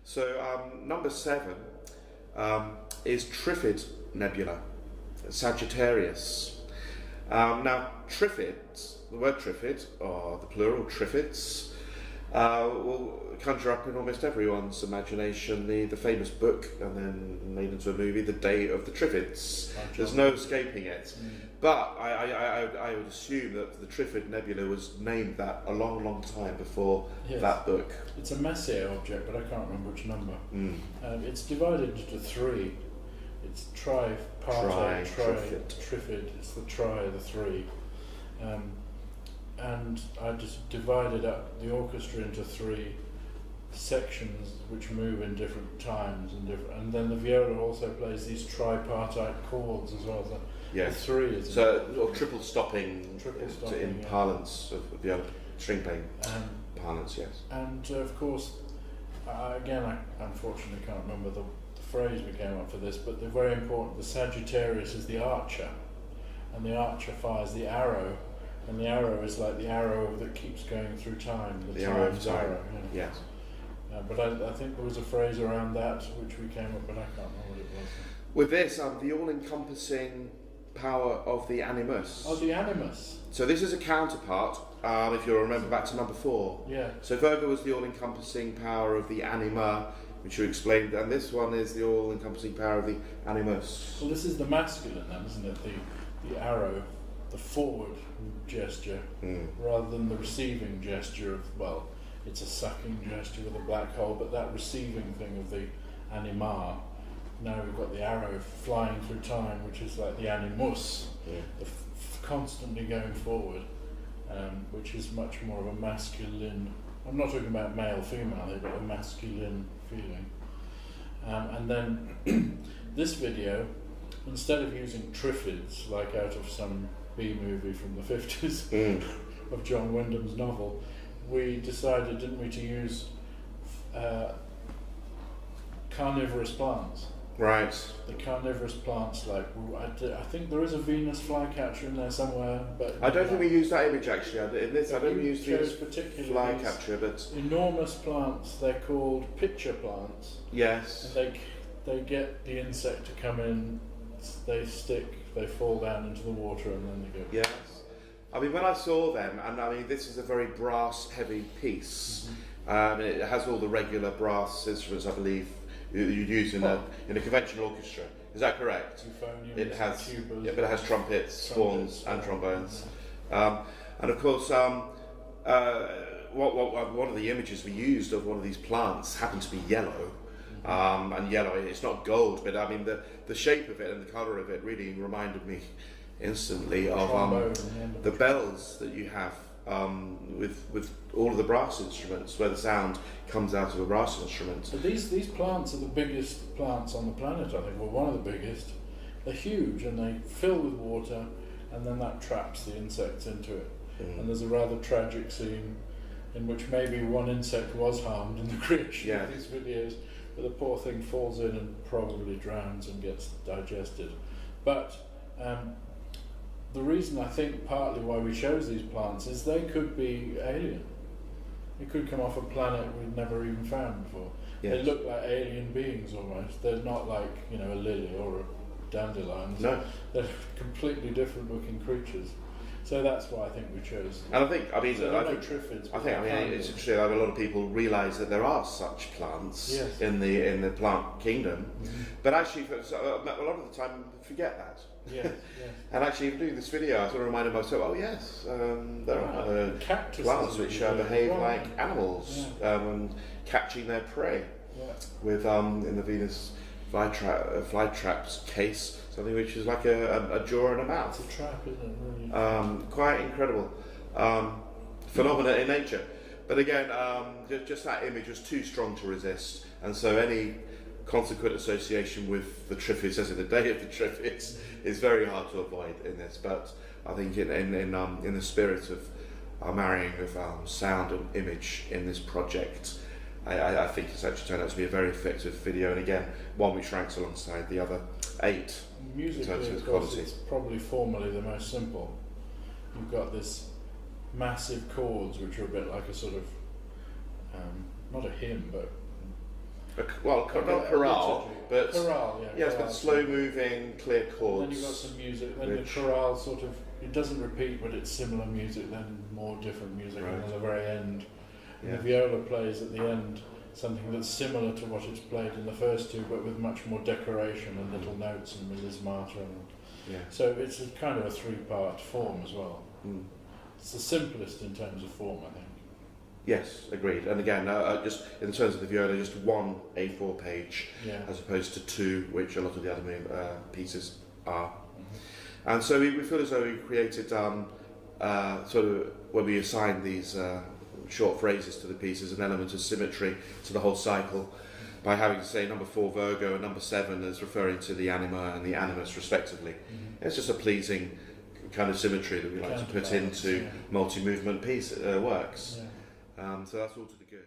So number 7 is Trifid Nebula, Sagittarius. Now Trifids, the word Trifid, or the plural Trifids, will conjure up in almost everyone's imagination the famous book, and then made into a movie, The Day of the Trifids. There's no escaping it. But I would assume that the Trifid Nebula was named that a long, long time before that book. It's a Messier object, but I can't remember which number. It's divided into 3. It's tripartite, Trifid. It's the tri, the 3. And I just divided up the orchestra into 3 sections which move in different times and then the viola also plays these tripartite chords as well. So yes. 3 is or triple stopping in parlance of viola string playing parlance, yes. And of course, again, I unfortunately can't remember the phrase we came up for this, but the very important, the Sagittarius is the archer, and the archer fires the arrow. And the arrow is like the arrow that keeps going through time, the time's arrow. Yes. But I think there was a phrase around that which we came up, but I can't remember what it was. With this, the all-encompassing power of the animus. Oh, the animus. So this is a counterpart, if you'll remember back to number 4. Yeah. So Virgo was the all-encompassing power of the anima, which you explained, and this one is the all-encompassing power of the animus. Well, this is the masculine then, isn't it? The arrow, the forward gesture, rather than the receiving gesture of, well, it's a sucking gesture with a black hole, but that receiving thing of the anima. Now we've got the arrow flying through time, which is like the animus, constantly going forward, which is much more of a masculine. I'm not talking about male, female, but a masculine feeling. And then this video, instead of using Trifids, like out of some B movie from the 50s of John Wyndham's novel, we decided, didn't we, to use carnivorous plants. Right. The carnivorous plants, like, I think there is a Venus flycatcher in there somewhere, but I don't think we used that image actually. In this, I don't use Venus flycatcher, but enormous plants. They're called pitcher plants. Yes. And they get the insect to come in. They stick. They fall down into the water, and then they go. Yes. I mean, when I saw them, and I mean, this is a very brass-heavy piece. It has all the regular brass instruments, I believe, you'd use in a conventional orchestra. Is that correct? Euphoniums, it has, tubas, but it has trumpets, horns, and trombones. And of course, one of the images we used of one of these plants happened to be yellow. And yellow, it's not gold, but I mean the shape of it and the colour of it really reminded me instantly of the bells that you have with all of the brass instruments, where the sound comes out of a brass instrument. So these plants are the biggest plants on the planet, I think, well, one of the biggest. They're huge and they fill with water, and then that traps the insects into it. And there's a rather tragic scene in which maybe one insect was harmed in the creation of these videos, but the poor thing falls in and probably drowns and gets digested. But the reason I think partly why we chose these plants is they could be alien. It could come off a planet we'd never even found before. Yes. They look like alien beings almost. They're not like, a lily or a dandelion. No. They're completely different looking creatures. So that's why I think we chose them. And I think, Triffids, it's interesting that a lot of people realise that there are such plants in the plant kingdom, but actually, a lot of the time, forget that. Yeah. And actually, doing this video, I sort of reminded myself, there are plants which behave like animals and catching their prey. With in the Venus flytrap's case, something which is like a jaw and a mouth. It's a trap, isn't it? Really? Quite incredible phenomena in nature. But again, just that image was too strong to resist, and so any consequent association with the Trifids, as in the Day of the Trifids, is very hard to avoid in this. But I think in the spirit of marrying of sound and image in this project, I think it's actually turned out to be a very effective video, and again, one which ranks alongside the other 8 musically, in terms of of its course, quality. it's probably formally the most simple. You've got this massive chords which are a bit like a sort of not a hymn, but not chorale, but chorale, yeah. yes, but slow-moving, clear And chords. then you've got some music. Then rich. the chorale sort of, it doesn't repeat, but it's similar music. Then more different music, Right. and at the very end, and Yeah. the viola plays at the end something that's similar to what it's played in the first two, but with much more decoration and little notes and melismata. And Yeah. so it's a kind of a three-part form as well. Mm. It's the simplest in terms of form, I think. Yes, agreed. And again, just in terms of the viola, just one A4 page Yeah. as opposed to two, which a lot of the other pieces are. Mhm. And so we feel as though we created sort of, when we assigned these short phrases to the pieces, an element of symmetry to the whole cycle by having to say number 4 Virgo and number 7 as referring to the anima and the animus respectively. Mhm. It's just a pleasing kind of symmetry that we like to put Counterbalance, into yeah. multi-movement works. Yeah. So that's all to the good.